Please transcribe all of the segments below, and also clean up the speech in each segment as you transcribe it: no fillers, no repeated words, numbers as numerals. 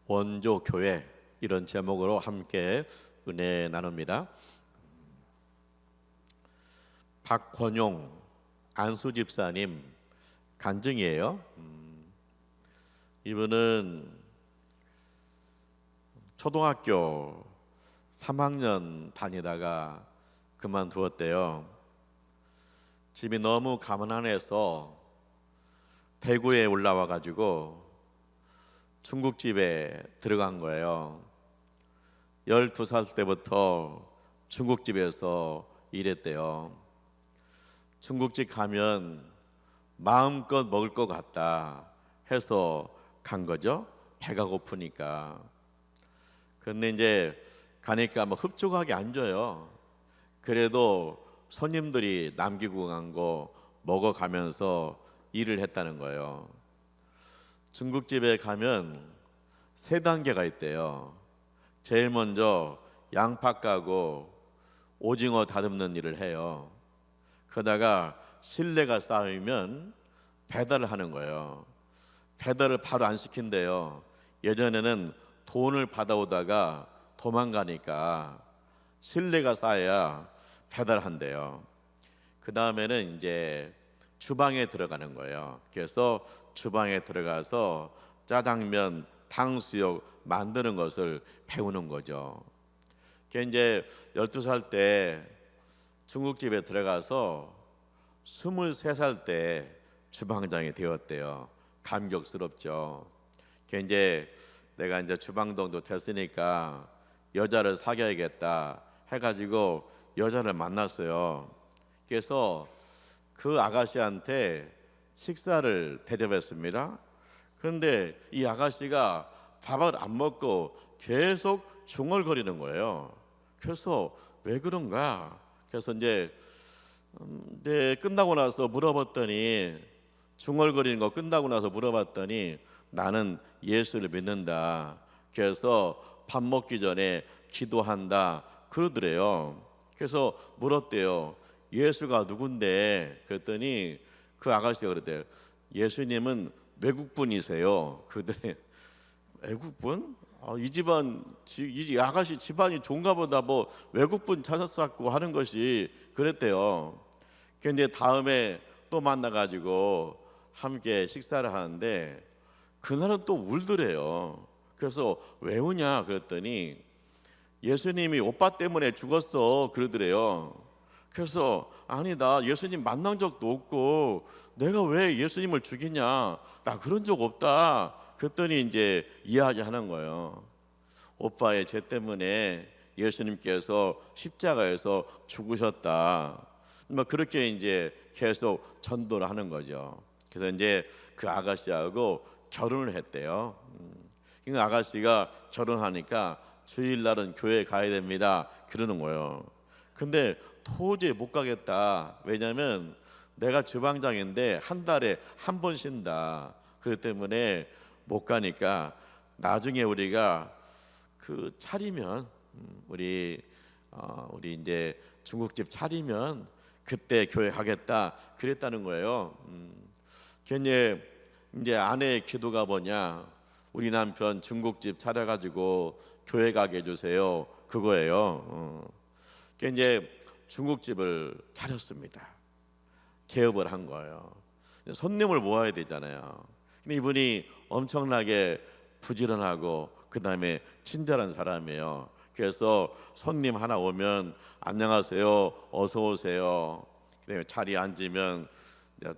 원조 교회, 이런 제목으로 함께 은혜 나눕니다. 박권용 안수 집사님 간증이에요. 이분은 초등학교 3학년 다니다가 그만두었대요. 집이 너무 가난해서 대구에 올라와 가지고 중국집에 들어간 거예요. 12살 때부터 중국집에서 일했대요. 중국집 가면 마음껏 먹을 것 같다 해서 간 거죠. 배가 고프니까. 근데 이제 가니까 뭐 흡족하게 안 줘요. 그래도 손님들이 남기고 간 거 먹어가면서 일을 했다는 거예요. 중국집에 가면 3단계가 있대요. 제일 먼저 양파 까고 오징어 다듬는 일을 해요. 그러다가 신뢰가 쌓이면 배달을 하는 거예요. 배달을 바로 안 시킨대요. 예전에는 돈을 받아오다가 도망가니까 신뢰가 쌓여야 배달한대요. 그 다음에는 이제 주방에 들어가는 거예요. 그래서 주방에 들어가서 짜장면, 탕수육 만드는 것을 배우는 거죠. 그게 이제 12살 때 중국집에 들어가서 23살 때 주방장이 되었대요. 감격스럽죠. 그게 이제 내가 이제 주방장도 됐으니까 여자를 사귀어야겠다 해가지고 여자를 만났어요. 그래서 그 아가씨한테 식사를 대접했습니다. 그런데 이 아가씨가 밥을 안 먹고 계속 중얼거리는 거예요. 그래서 왜 그런가? 그래서 이제 끝나고 나서 물어봤더니, 중얼거리는 거 끝나고 나서 물어봤더니 나는 예수를 믿는다. 그래서 밥 먹기 전에 기도한다 그러더래요. 그래서 물었대요. 예수가 누군데? 그랬더니 그 아가씨가 그랬대요. 예수님은 외국분이세요. 그들이 외국분? 이 집안, 이 아가씨 집안이 좋은가 보다, 뭐 외국분 찾았었고 하는 것이 그랬대요. 그런데 다음에 또 만나가지고 함께 식사를 하는데 그날은 또 울더래요. 그래서 왜 우냐 그랬더니 예수님이 오빠 때문에 죽었어 그러더래요. 그래서 아니다, 예수님 만난 적도 없고 내가 왜 예수님을 죽이냐, 나 그런 적 없다 그랬더니 이제 이야기하는 거예요. 오빠의 죄 때문에 예수님께서 십자가에서 죽으셨다. 뭐 그렇게 이제 계속 전도를 하는 거죠. 그래서 이제 그 아가씨하고 결혼을 했대요. 그 아가씨가 결혼하니까 주일날은 교회 가야 됩니다 그러는 거예요. 근데 도저히 못 가겠다. 왜냐면 내가 주방장인데 한 달에 한 번 쉰다. 그렇기 때문에 못 가니까 나중에 우리가 그 차리면 우리 이제 중국집 차리면 그때 교회 가겠다 그랬다는 거예요. 이제 아내의 기도가 뭐냐, 우리 남편 중국집 차려가지고 교회 가게 해주세요 그거예요. 이제 중국집을 차렸습니다. 개업을 한 거예요. 손님을 모아야 되잖아요. 근데 이분이 엄청나게 부지런하고 그 다음에 친절한 사람이에요. 그래서 손님 하나 오면 안녕하세요, 어서 오세요. 그다음에 자리에 앉으면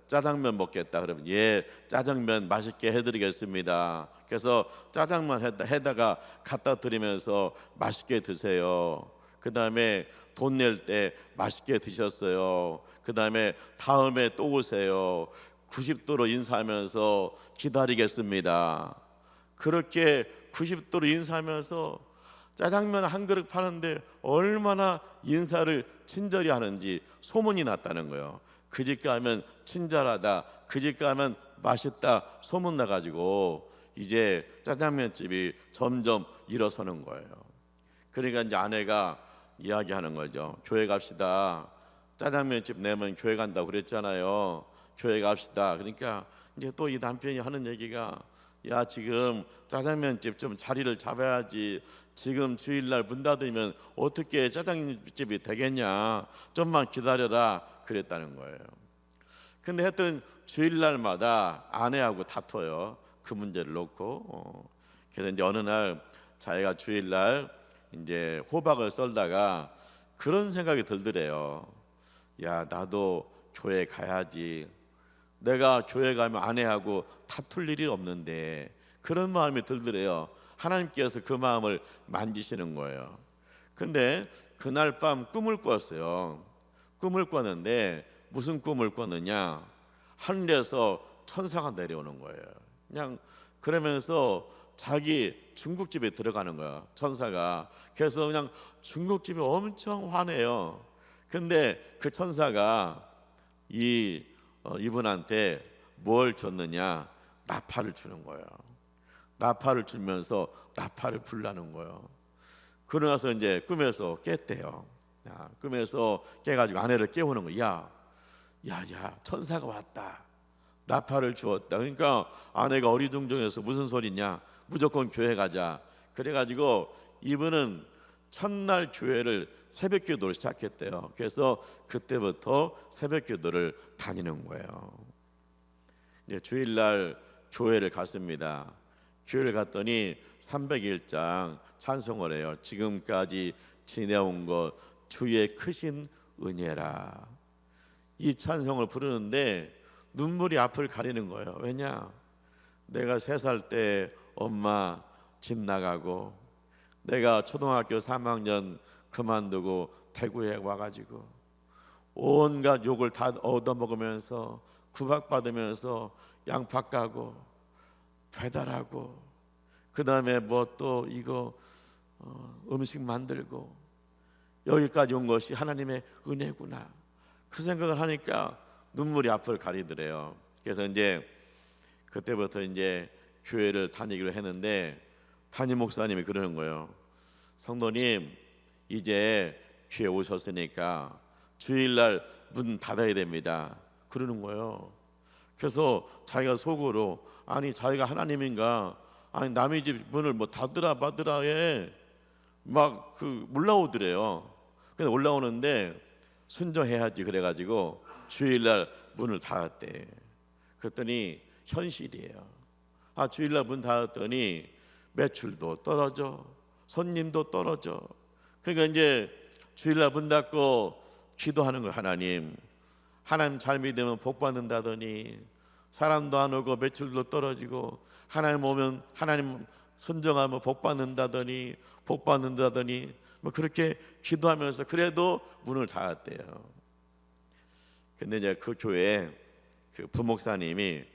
짜장면 먹겠다 그러면 예, 짜장면 맛있게 해드리겠습니다. 그래서 짜장면 해다가 갖다 드리면서 맛있게 드세요. 그 다음에 돈 낼 때 맛있게 드셨어요. 그 다음에 다음에 또 오세요. 90도로 인사하면서 기다리겠습니다. 그렇게 90도로 인사하면서 짜장면 한 그릇 파는데 얼마나 인사를 친절히 하는지 소문이 났다는 거예요. 그 집 가면 친절하다, 그 집 가면 맛있다 소문 나가지고 이제 짜장면집이 점점 일어서는 거예요. 그러니까 이제 아내가 이야기하는 거죠. 교회 갑시다. 짜장면집 내면 교회 간다고 그랬잖아요. 교회 갑시다. 그러니까 이제 또 이 남편이 하는 얘기가 야, 지금 짜장면집 좀 자리를 잡아야지. 지금 주일날 문 닫으면 어떻게 짜장면집이 되겠냐. 좀만 기다려라. 그랬다는 거예요. 근데 하여튼 주일날마다 아내하고 다퉈요. 그 문제를 놓고. 그래서 이제 어느 날 자기가 주일날 이제 호박을 썰다가 그런 생각이 들더래요. 야, 나도 교회 가야지. 내가 교회 가면 아내하고 다툴 일이 없는데, 그런 마음이 들더래요. 하나님께서 그 마음을 만지시는 거예요. 근데 그날 밤 꿈을 꿨어요. 꿈을 꿨는데 무슨 꿈을 꿨느냐, 하늘에서 천사가 내려오는 거예요. 그냥 그러면서 자기 중국집에 들어가는 거야, 천사가. 그래서 그냥 중국집이 엄청 화내요. 근데 그 천사가 이분한테 뭘 줬느냐, 나팔을 주는 거예요. 나팔을 주면서 나팔을 불라는 거예요. 그러고 나서 이제 꿈에서 깼대요. 꿈에서 깨가지고 아내를 깨우는 거야. 야, 천사가 왔다. 나팔을 주었다. 그러니까 아내가 어리둥절해서 무슨 소리냐, 무조건 교회 가자. 그래가지고 이분은 첫날 교회를 새벽 기도를 시작했대요. 그래서 그때부터 새벽 기도를 다니는 거예요. 이제 주일날 교회를 갔습니다. 교회를 갔더니 301장 찬송을 해요. 지금까지 지내온 것 주의 크신 은혜라. 이 찬송을 부르는데 눈물이 앞을 가리는 거예요. 왜냐? 내가 3살 때 엄마 집 나가고, 내가 초등학교 3학년 그만두고 대구에 와가지고 온갖 욕을 다 얻어먹으면서 구박받으면서 양파 까고 배달하고, 그 다음에 뭐 또 이거 음식 만들고, 여기까지 온 것이 하나님의 은혜구나. 그 생각을 하니까 눈물이 앞을 가리더래요. 그래서 이제 그때부터 이제 교회를 다니기로 했는데, 담임 목사님이 그러는 거예요. 성도님, 이제 교회 오셨으니까 주일날 문 닫아야 됩니다. 그러는 거예요. 그래서 자기가 속으로, 아니 자기가 하나님인가, 아니 남의 집 문을 뭐 닫으라 받으라 해, 막 올라오더래요. 그래서 올라오는데 순종해야지 그래가지고 주일날 문을 닫았대. 그랬더니 현실이에요. 주일날 문 닫았더니 매출도 떨어져, 손님도 떨어져. 그러니까 이제 주일날 문 닫고 기도하는 거예요. 하나님 잘 믿으면 복 받는다더니, 사람도 안 오고 매출도 떨어지고, 하나님 오면 하나님 순종하면 복 받는다더니 뭐 그렇게 기도하면서 그래도 문을 닫았대요. 근데 이제 그 교회에 그 부목사님이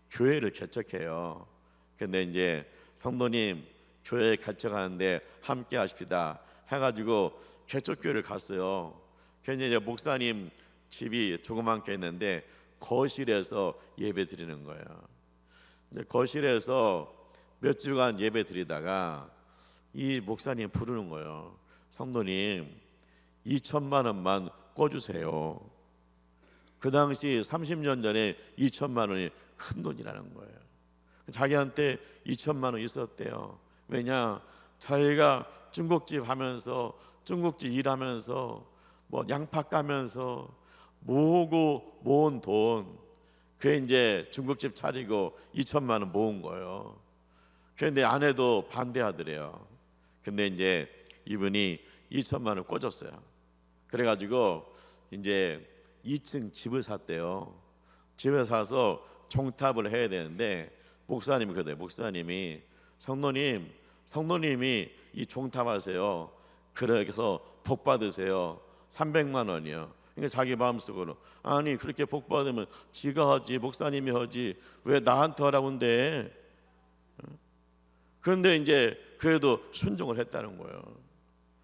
교회를 개척해요. 근데 이제 성도님 교회에 개척하는데 함께 하십시다 해가지고 개척교회를 갔어요. 그래서 이제 목사님 집이 조그맣게 있는데 거실에서 예배 드리는 거예요. 거실에서 몇 주간 예배 드리다가 이 목사님 부르는 거예요. 성도님 2천만 원만 꿔주세요. 그 당시 30년 전에 2천만 원이 큰 돈이라는 거예요. 자기한테 2천만 원 있었대요. 왜냐? 자기가 중국집 하면서, 중국집 일하면서, 뭐 양파 까면서 모으고 모은 돈, 그게 이제 중국집 차리고 2천만 원 모은 거예요. 그런데 아내도 반대하더래요. 근데 이제 이분이 2천만 원 꿔줬어요. 그래가지고 이제 2층 집을 샀대요. 집을 사서 종탑을 해야 되는데 목사님이 그래요. 목사님이 성도님이 이 종탑하세요. 그래서 복 받으세요. 300만 원이요. 그러니까 자기 마음속으로, 아니 그렇게 복 받으면 지가 하지, 목사님이 하지, 왜 나한테 하라고 한대? 그런데 이제 그래도 순종을 했다는 거예요.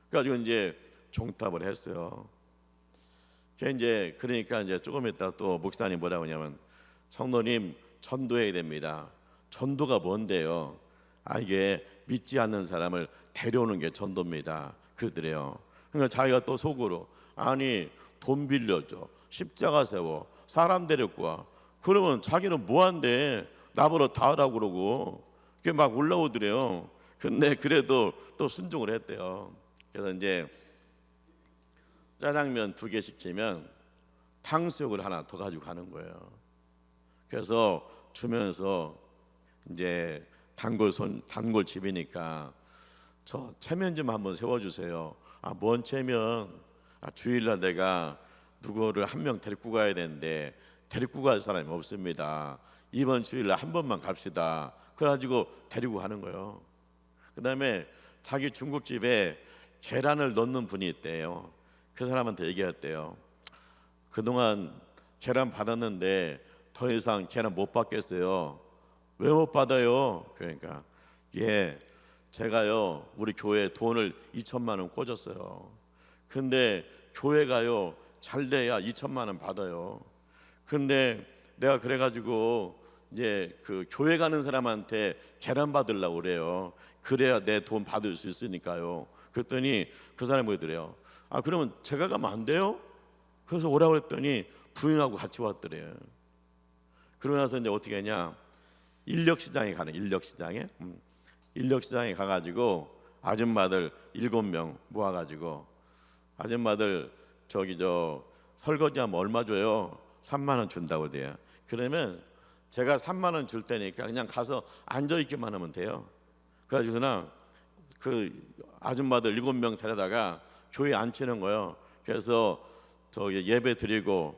그래가지고 이제 종탑을 했어요. 그러니까 이제 조금 있다 또 목사님 뭐라고 하냐면, 성도님 전도해야 됩니다. 전도가 뭔데요? 이게 믿지 않는 사람을 데려오는 게 전도입니다. 그러더래요. 그러니까 자기가 또 속으로, 아니 돈 빌려줘, 십자가 세워, 사람 데리고 와. 그러면 자기는 뭐한대? 나보러 다 하라고 그러고. 그게 막 올라오더래요. 근데 그래도 또 순종을 했대요. 그래서 이제 짜장면 2개 시키면 탕수육을 하나 더 가지고 가는 거예요. 그래서 주면서 이제 단골 집이니까 저 체면 좀 한번 세워주세요. 뭔 체면? 주일날 내가 누구를 한 명 데리고 가야 되는데 데리고 갈 사람이 없습니다. 이번 주일날 한 번만 갑시다. 그래가지고 데리고 가는 거예요. 그 다음에 자기 중국집에 계란을 넣는 분이 있대요. 그 사람한테 얘기했대요. 그동안 계란 받았는데 더 이상 계란 못 받겠어요. 왜 못 받아요? 그러니까 제가요 우리 교회에 돈을 2천만 원 꽂았어요. 근데 교회가요 잘 돼야 2천만 원 받아요. 근데 내가 그래가지고 이제 그 교회 가는 사람한테 계란 받으려고 그래요. 그래야 내 돈 받을 수 있으니까요. 그랬더니 그 사람이 뭐더래요. 그러면 제가 가면 안 돼요? 그래서 오라고 그랬더니 부인하고 같이 왔더래요. 그러고 나서 이제 어떻게 했냐? 인력시장에 가가지고 아줌마들 7명 모아가지고 아줌마들 저기 설거지하면 얼마 줘요? 3만 원 준다고 돼요. 그러면 제가 3만 원 줄 테니까 그냥 가서 앉아 있기만 하면 돼요. 그래가지고는 그 아줌마들 7명 데려다가 교회에 앉히는 거예요. 그래서 저기 예배 드리고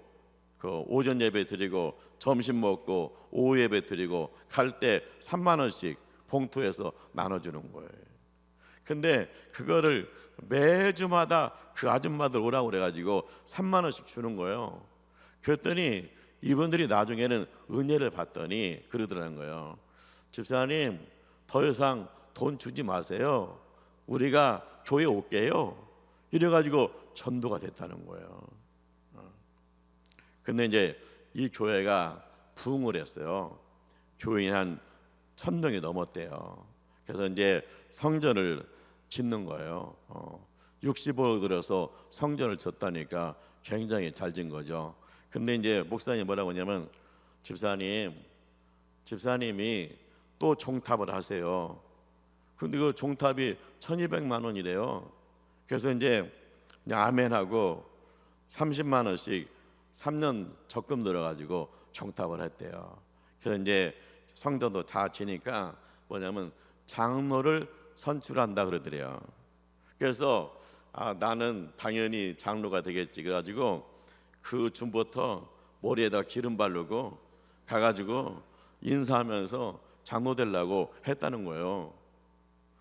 그 오전 예배 드리고 점심 먹고 오후 예배 드리고 갈 때 3만 원씩 봉투에서 나눠주는 거예요. 근데 그거를 매주마다 그 아줌마들 오라고 그래가지고 3만 원씩 주는 거예요. 그랬더니 이분들이 나중에는 은혜를 받더니 그러더라는 거예요. 집사님 더 이상 돈 주지 마세요. 우리가 교회 올게요. 이래가지고 전도가 됐다는 거예요. 근데 이제 이 교회가 부흥을 했어요. 교인 한 1,000명이 넘었대요. 그래서 이제 성전을 짓는 거예요. 60억을 들여서 성전을 짓다니까 굉장히 잘 짓는 거죠. 근데 이제 목사님이 뭐라고 하냐면 집사님이 또 종탑을 하세요. 근데 그 종탑이 1,200만 원이래요. 그래서 이제 그냥 아멘하고 30만 원씩 3년 적금 들어가지고 종탑을 했대요. 그래서 이제 성도도 다 지니까 뭐냐면 장로를 선출한다 그러더래요. 그래서 나는 당연히 장로가 되겠지. 그래가지고 그 줌부터 머리에다 기름 바르고 가가지고 인사하면서 장로 되려고 했다는 거예요.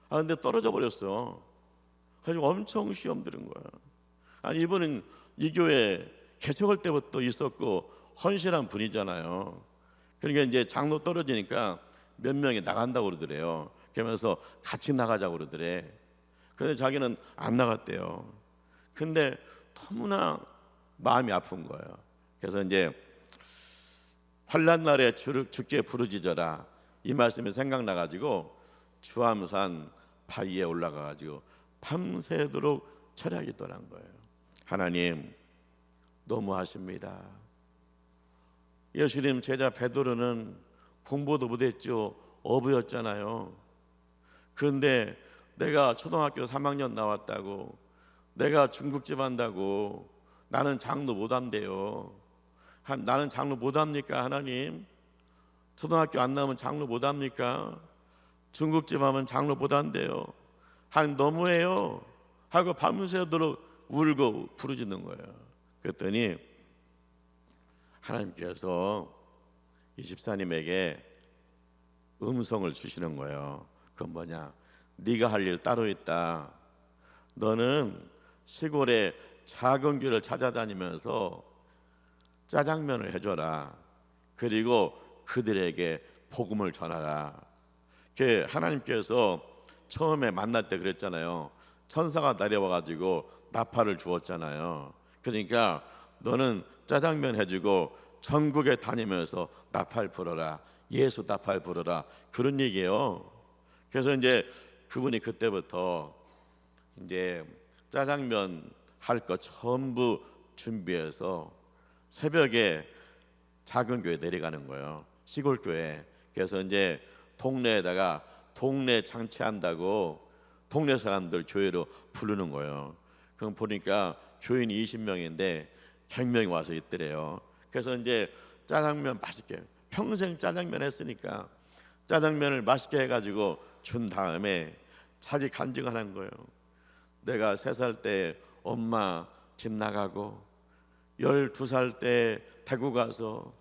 근데 떨어져 버렸어. 그래가지고 엄청 시험 들은 거야. 이분은 이 교회 개척할 때부터 있었고 헌신한 분이잖아요. 그러니까 이제 장로 떨어지니까 몇 명이 나간다고 그러더래요. 그러면서 같이 나가자고 그러더래. 근데 자기는 안 나갔대요. 근데 너무나 마음이 아픈 거예요. 그래서 이제 환난 날에 주께 부르짖어라 이 말씀이 생각나가지고 주암산 바위에 올라가가지고 밤새도록 철학이 떠난 거예요. 하나님 너무하십니다. 예수님 제자 베드로는 공부도 못했죠. 어부였잖아요. 그런데 내가 초등학교 3학년 나왔다고, 내가 중국집 한다고 나는 장로 못한대요. 나는 장로 못합니까 하나님? 초등학교 안 나오면 장로 못합니까? 중국집 하면 장로 못한대요. 하나님 너무해요 하고 밤새도록 울고 부르짖는 거예요. 그랬더니 하나님께서 이 집사님에게 음성을 주시는 거예요. 그건 뭐냐? 네가 할 일 따로 있다. 너는 시골에 작은 교회를 찾아다니면서 짜장면을 해줘라. 그리고 그들에게 복음을 전하라. 하나님께서 처음에 만날 때 그랬잖아요. 천사가 내려와가지고 나팔을 주었잖아요. 그러니까 너는 짜장면 해주고 전국에 다니면서 나팔 불어라. 예수 나팔 불어라. 그런 얘기예요. 그래서 이제 그분이 그때부터 이제 짜장면 할 거 전부 준비해서 새벽에 작은 교회 내려가는 거예요. 시골 교회. 그래서 이제 동네에다가 동네 장치한다고 동네 사람들 교회로 부르는 거예요. 그럼 보니까 교인이 20명인데 100명이 와서 있더래요. 그래서 이제 짜장면 맛있게, 평생 짜장면 했으니까 짜장면을 맛있게 해가지고 준 다음에 자기 간증하는 거예요. 내가 3살 때 엄마 집 나가고 12살 때 대구 가서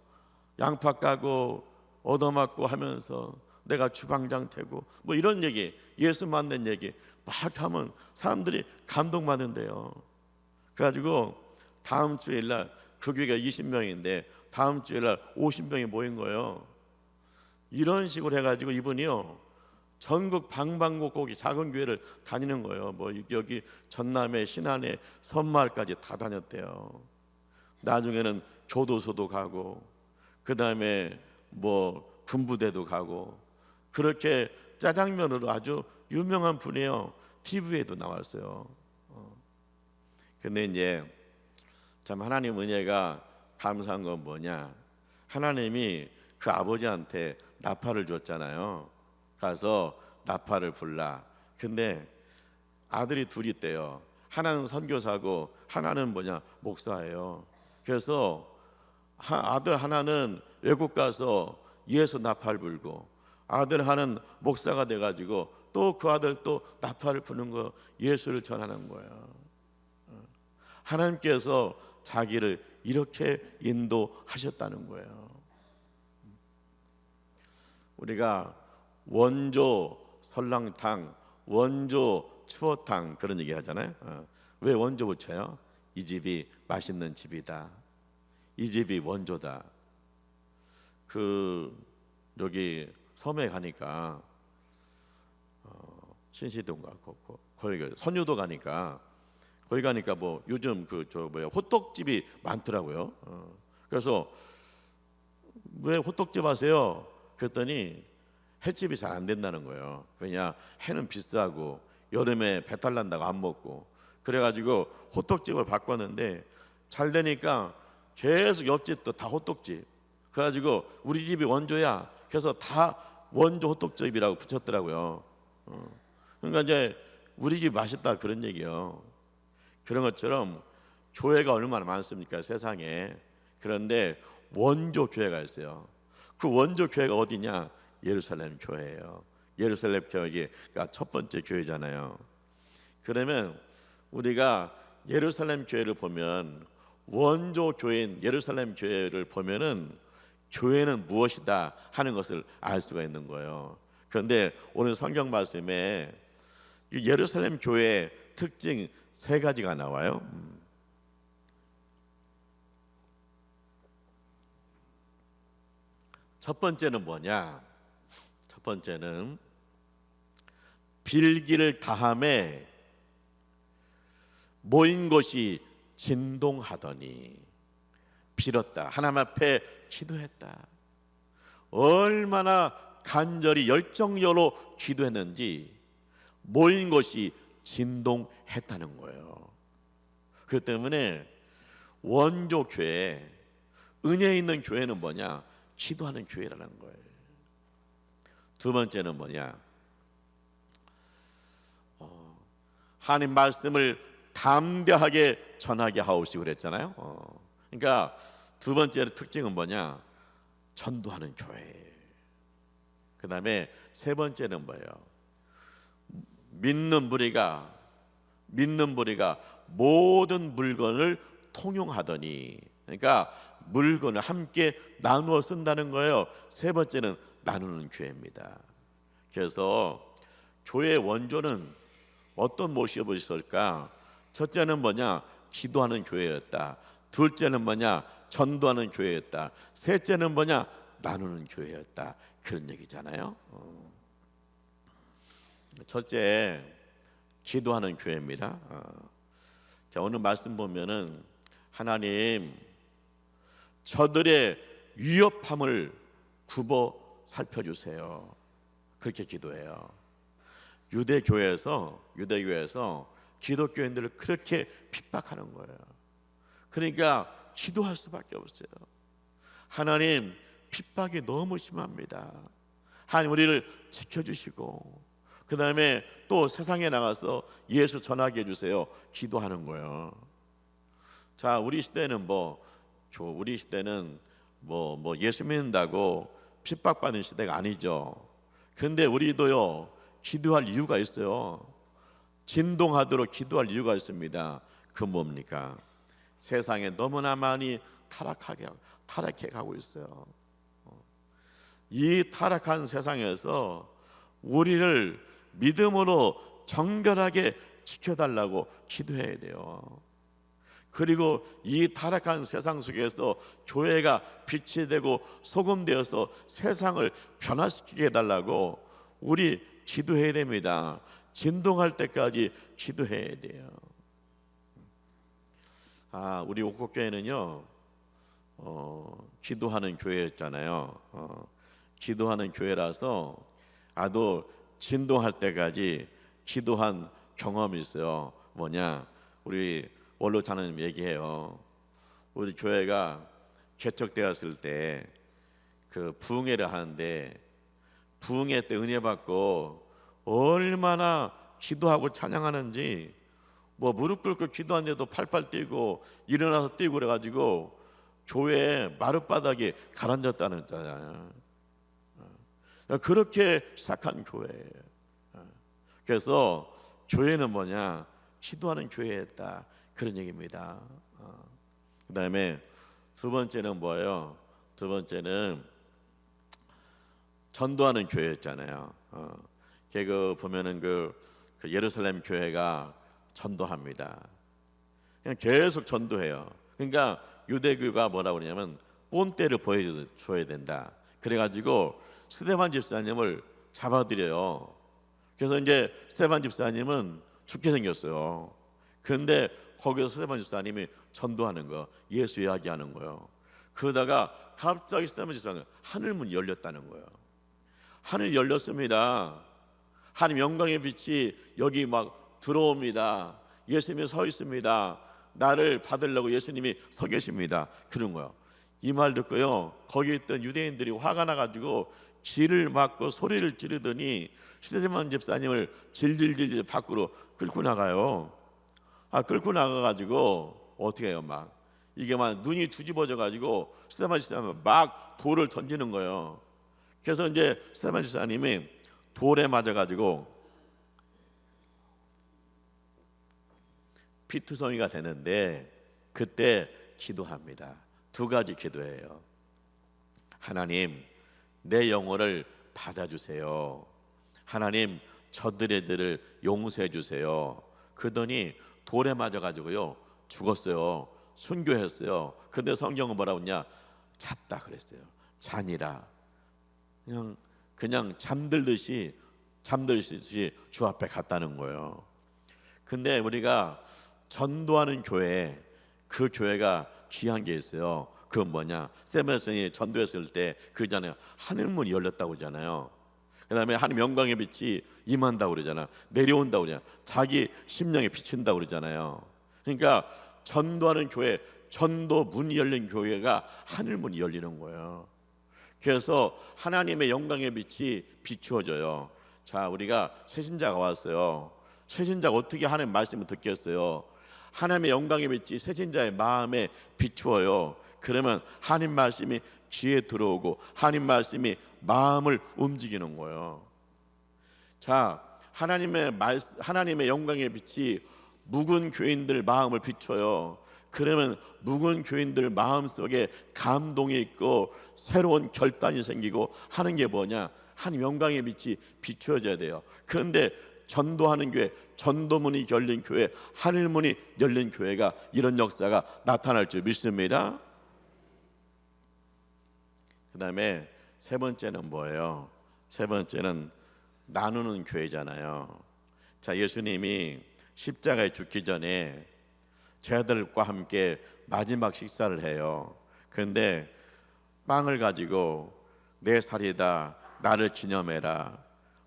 양파 까고 얻어맞고 하면서 내가 주방장 되고 뭐 이런 얘기, 예수 만난 얘기 막 하면 사람들이 감동받는데요. 그래가지고 다음 주일날 그 교회가 20명인데 다음 주일날 50명이 모인 거예요. 이런 식으로 해가지고 이분이요 전국 방방곡곡이 작은 교회를 다니는 거예요. 뭐 여기 전남에 신안에 선마을까지 다 다녔대요. 나중에는 교도소도 가고 그 다음에 뭐 군부대도 가고 그렇게 짜장면으로 아주 유명한 분이에요. TV에도 나왔어요. 근데 이제 참 하나님 은혜가 감사한 건 뭐냐, 하나님이 그 아버지한테 나팔을 줬잖아요. 가서 나팔을 불라. 근데 아들이 둘이 있대요. 하나는 선교사고 하나는 뭐냐, 목사예요. 그래서 아들 하나는 외국 가서 예수 나팔 불고 아들 하나는 목사가 돼가지고 또 그 아들 또 나팔을 부는 거, 예수를 전하는 거예요. 하나님께서 자기를 이렇게 인도하셨다는 거예요. 우리가 원조 설렁탕, 원조 추어탕 그런 얘기 하잖아요. 왜 원조 붙여요? 이 집이 맛있는 집이다, 이 집이 원조다. 그 여기 섬에 가니까 신시동 가고 거기 선유도 가니까 거기 가니까 뭐 요즘 호떡집이 많더라고요. 그래서 왜 호떡집 하세요? 그랬더니 횟집이 잘 안 된다는 거예요. 왜냐, 회는 비싸고 여름에 배탈 난다고 안 먹고. 그래가지고 호떡집을 바꿨는데 잘 되니까 계속 옆집도 다 호떡집. 그래가지고 우리 집이 원조야. 그래서 다 원조 호떡집이라고 붙였더라고요. 그러니까 이제 우리 집 맛있다 그런 얘기요. 그런 것처럼 교회가 얼마나 많습니까, 세상에. 그런데 원조 교회가 있어요. 그 원조 교회가 어디냐? 예루살렘 교회예요. 예루살렘 교회가 첫 번째 교회잖아요. 그러면 우리가 예루살렘 교회를 보면, 원조 교회인 예루살렘 교회를 보면은 교회는 무엇이다 하는 것을 알 수가 있는 거예요. 그런데 오늘 성경 말씀에 예루살렘 교회의 특징 3가지가 나와요. 첫 번째는 뭐냐? 첫 번째는 빌기를 다함에 모인 것이 진동하더니, 빌었다, 하나님 앞에 기도했다. 얼마나 간절히 열정적으로 기도했는지 모인 것이 진동했다는 거예요. 그 때문에 원조 교회, 은혜 있는 교회는 뭐냐? 기도하는 교회라는 거예요. 두 번째는 뭐냐? 하나님 말씀을 담대하게 전하게 하옵시고 그랬잖아요. 그러니까 두 번째 특징은 뭐냐? 전도하는 교회. 그 다음에 세 번째는 뭐예요? 믿는 무리가 모든 물건을 통용하더니, 그러니까 물건을 함께 나누어 쓴다는 거예요. 세 번째는 나누는 교회입니다. 그래서 교회 원조는 어떤 모습이 있을까? 첫째는 뭐냐? 기도하는 교회였다. 둘째는 뭐냐? 전도하는 교회였다. 셋째는 뭐냐? 나누는 교회였다. 그런 얘기잖아요. 첫째, 기도하는 교회입니다. 자, 오늘 말씀 보면은 하나님, 저들의 위협함을 굽어 살펴주세요. 그렇게 기도해요. 유대교회에서 기독교인들을 그렇게 핍박하는 거예요. 그러니까 기도할 수밖에 없어요. 하나님, 핍박이 너무 심합니다. 하나님 우리를 지켜주시고 그 다음에 또 세상에 나가서 예수 전하게 해주세요. 기도하는 거예요. 자, 우리 시대는 우리 시대는 예수 믿는다고 핍박받는 시대가 아니죠. 근데 우리도요 기도할 이유가 있어요. 진동하도록 기도할 이유가 있습니다. 그 뭡니까? 세상에 너무나 많이 타락해 가고 있어요. 이 타락한 세상에서 우리를 믿음으로 정결하게 지켜달라고 기도해야 돼요. 그리고 이 타락한 세상 속에서 교회가 빛이 되고 소금 되어서 세상을 변화시키게 해달라고 우리 기도해야 됩니다. 진동할 때까지 기도해야 돼요. 우리 옥곡교회는요 기도하는 교회였잖아요. 기도하는 교회라서 아도 진동할 때까지 기도한 경험이 있어요. 뭐냐? 우리 원로 자는 얘기해요. 우리 교회가 개척되었을 때 그 부흥회를 하는데 부흥회 때 은혜 받고 얼마나 기도하고 찬양하는지 무릎 꿇고 기도하는데도 팔팔 뛰고 일어나서 뛰고 그래가지고 교회 마룻바닥에 가라앉았다는 거잖아요. 그렇게 시작한 교회예요. 그래서 교회는 뭐냐? 기도하는 교회였다, 그런 얘기입니다. 그 다음에 두 번째는 뭐예요? 두 번째는 전도하는 교회였잖아요. 그 보면은 그 예루살렘 교회가 전도합니다. 그냥 계속 전도해요. 그러니까 유대교가 뭐라고 그러냐면 본때를 보여줘야 된다. 그래가지고 스데반 집사님을 잡아들여요. 그래서 이제 스데반 집사님은 죽게 생겼어요. 그런데 거기서 스데반 집사님이 전도하는 거, 예수 이야기하는 거예요. 그러다가 갑자기 스데반 집사님 하늘문이 열렸다는 거예요. 하늘이 열렸습니다. 하나님 영광의 빛이 여기 막 들어옵니다. 예수님이 서 있습니다. 나를 받으려고 예수님이 서 계십니다. 그런 거예요. 이 말 듣고요 거기 있던 유대인들이 화가 나가지고 길을 막고 소리를 지르더니 스데반 집사님을 질질질 밖으로 끌고 나가요. 끌고 나가가지고 어떻게 해요? 이게 눈이 뒤집어져가지고 스데반 집사님 막 돌을 던지는 거예요. 그래서 이제 스데반 집사님이 돌에 맞아가지고 피투성이가 되는데 그때 기도합니다. 두 가지 기도해요. 하나님, 내 영혼을 받아주세요. 하나님, 저들의 애들을 용서해 주세요. 그러더니 돌에 맞아가지고요 죽었어요. 순교했어요. 근데 성경은 뭐라고 했냐? 잤다 그랬어요. 자니라. 그냥 잠들듯이 주 앞에 갔다는 거예요. 근데 우리가 전도하는 교회, 그 교회가 귀한 게 있어요. 그건 뭐냐? 스데반이 전도했을 때 그잖아요. 하늘문이 열렸다고 그러잖아요. 그다음에 하나님 영광의 빛이 임한다고 그러잖아. 내려온다고 그러잖아. 자기 심령에 비친다고 그러잖아요. 그러니까 전도하는 교회, 전도 문이 열린 교회가 하늘문이 열리는 거예요. 그래서 하나님의 영광의 빛이 비추어져요. 자, 우리가 새신자가 왔어요. 새신자가 어떻게 하나님 말씀을 듣겠어요? 하나님의 영광의 빛이 새신자의 마음에 비추어요. 그러면 하나님 말씀이 귀에 들어오고 하나님 말씀이 마음을 움직이는 거예요. 자, 하나님의 영광의 빛이 묵은 교인들 마음을 비춰요. 그러면 묵은 교인들 마음속에 감동이 있고 새로운 결단이 생기고 하는 게 뭐냐? 하나님 영광의 빛이 비추어져야 돼요. 그런데 전도하는 교회, 전도문이 열린 교회, 하늘문이 열린 교회가 이런 역사가 나타날 줄 믿습니다. 그 다음에 세 번째는 뭐예요? 세 번째는 나누는 교회잖아요. 자, 예수님이 십자가에 죽기 전에 제자들과 함께 마지막 식사를 해요. 그런데 빵을 가지고 내 살이다, 나를 기념해라.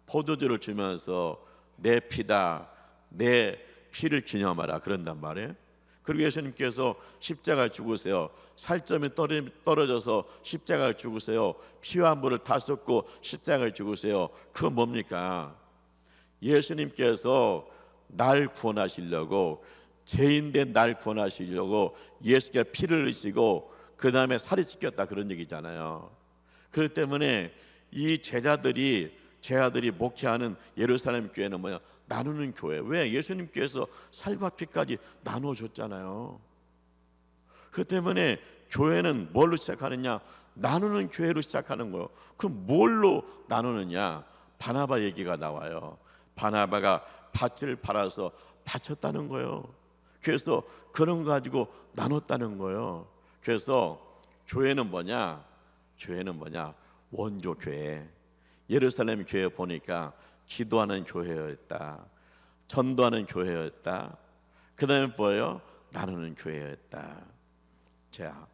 포도주를 주면서 내 피다, 내 피를 기념하라 그런단 말이에요. 그리고 예수님께서 십자가에 죽으세요. 살점이 떨어져서 십자가에 죽으세요. 피와 물을 다 쏟고 십자가에 죽으세요. 그건 뭡니까? 예수님께서 날 구원하시려고, 죄인된 날 구원하시려고 예수께서 피를 흘리시고 그 다음에 살이 찢겼다, 그런 얘기잖아요. 그렇기 때문에 이 제자들이 목회하는 예루살렘 교회는 뭐냐? 나누는 교회. 왜? 예수님께서 살과 피까지 나눠줬잖아요. 그 때문에 교회는 뭘로 시작하느냐? 나누는 교회로 시작하는 거예요. 그럼 뭘로 나누느냐? 바나바 얘기가 나와요. 바나바가 밭을 팔아서 바쳤다는 거예요. 그래서 그런 거 가지고 나눴다는 거예요. 그래서 교회는 뭐냐? 원조 교회. 예루살렘 교회 보니까 기도하는 교회였다, 전도하는 교회였다, 그 다음에 뭐예요? 나누는 교회였다. 자,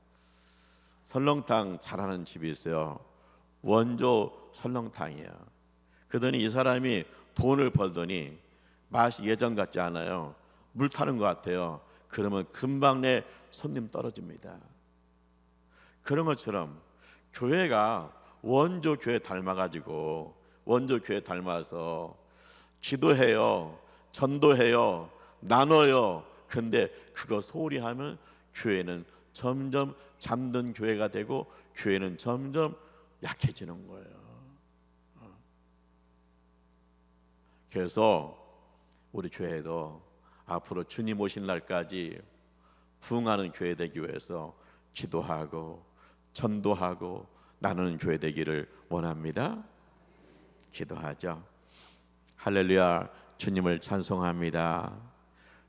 설렁탕 잘하는 집이 있어요. 원조 설렁탕이야. 그러더니 이 사람이 돈을 벌더니 맛이 예전 같지 않아요. 물 타는 것 같아요. 그러면 금방 내 손님 떨어집니다. 그런 것처럼 교회가 원조 교회 닮아가지고, 원조 교회 닮아서 기도해요, 전도해요, 나눠요. 근데 그거 소홀히 하면 교회는 점점 잠든 교회가 되고 교회는 점점 약해지는 거예요. 그래서 우리 교회도 앞으로 주님 오신 날까지 부흥하는 교회 되기 위해서 기도하고 전도하고 나누는 교회 되기를 원합니다. 기도하죠. 할렐루야. 주님을 찬송합니다.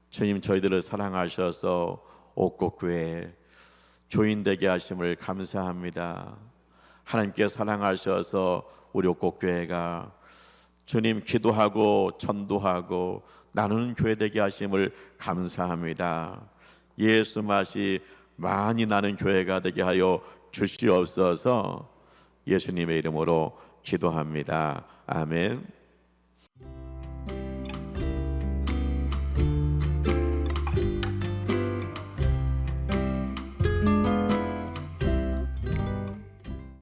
주님, 저희들을 사랑하셔서 옥곡교회 교인 되게 하심을 감사합니다. 하나님께 사랑하셔서 우리 옥곡교회가 주님 기도하고 전도하고 나누는 교회 되게 하심을 감사합니다. 예수 맛이 많이 나는 교회가 되게 하여 주시옵소서. 예수님의 이름으로 기도합니다. 아멘.